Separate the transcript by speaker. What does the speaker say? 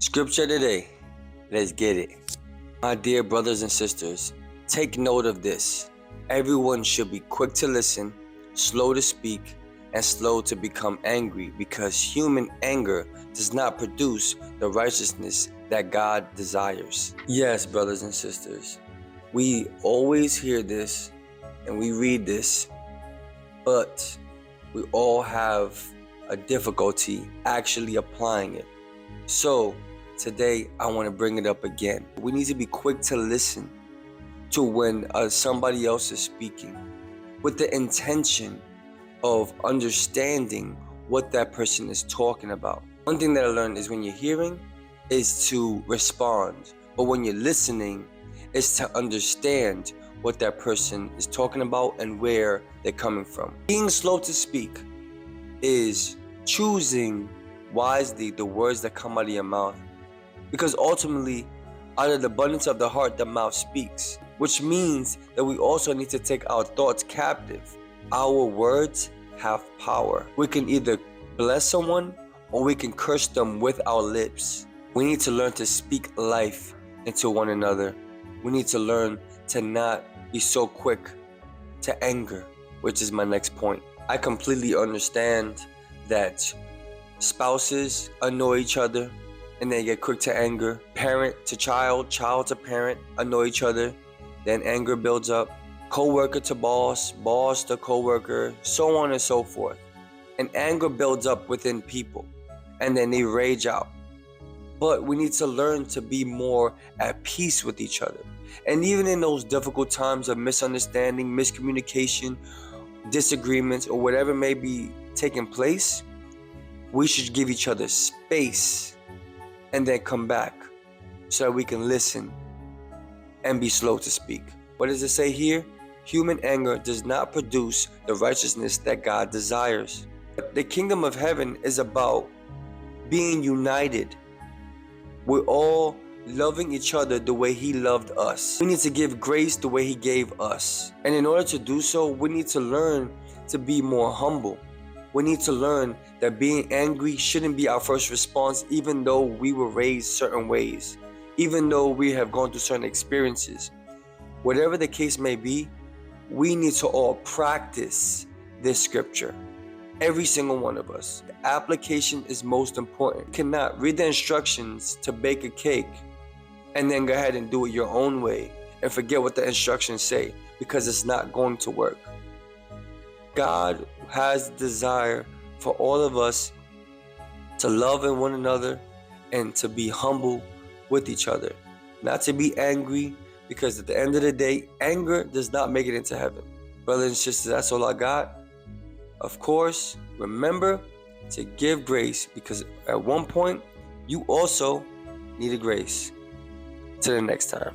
Speaker 1: Scripture today. Let's get it. My dear brothers and sisters, take note of this. Everyone should be quick to listen, slow to speak, and slow to become angry, because human anger does not produce the righteousness that God desires. Yes, brothers and sisters, we always hear this and we read this, but we all have a difficulty actually applying it. So today I want to bring it up again. We need to be quick to listen to when somebody else is speaking, with the intention of understanding what that person is talking about. One thing that I learned is when you're hearing is to respond, but when you're listening is to understand what that person is talking about and where they're coming from. Being slow to speak is choosing wisely the words that come out of your mouth, because ultimately out of the abundance of the heart the mouth speaks, which means that we also need to take our thoughts captive. Our words have power. We can either bless someone or we can curse them with our lips. We need to learn to speak life into one another. We need to learn to not be so quick to anger, which is my next point. I completely understand that spouses annoy each other and they get quick to anger. Parent to child, child to parent annoy each other, then anger builds up. Co-worker to boss, boss to co-worker, so on and so forth. And anger builds up within people and then they rage out. But we need to learn to be more at peace with each other. And even in those difficult times of misunderstanding, miscommunication, disagreements, or whatever may be taking place, we should give each other space and then come back so that we can listen and be slow to speak. What does it say here? Human anger does not produce the righteousness that God desires. The kingdom of heaven is about being united. We're all loving each other the way He loved us. We need to give grace the way He gave us. And in order to do so, we need to learn to be more humble. We need to learn that being angry shouldn't be our first response, even though we were raised certain ways, even though we have gone through certain experiences. Whatever the case may be, we need to all practice this scripture. Every single one of us. The application is most important. You cannot read the instructions to bake a cake and then go ahead and do it your own way and forget what the instructions say, because it's not going to work. God has the desire for all of us to love one another and to be humble with each other. Not to be angry, because at the end of the day, anger does not make it into heaven. Brothers and sisters, that's all I got. Of course, remember to give grace, because at one point, you also needed grace. Till the next time.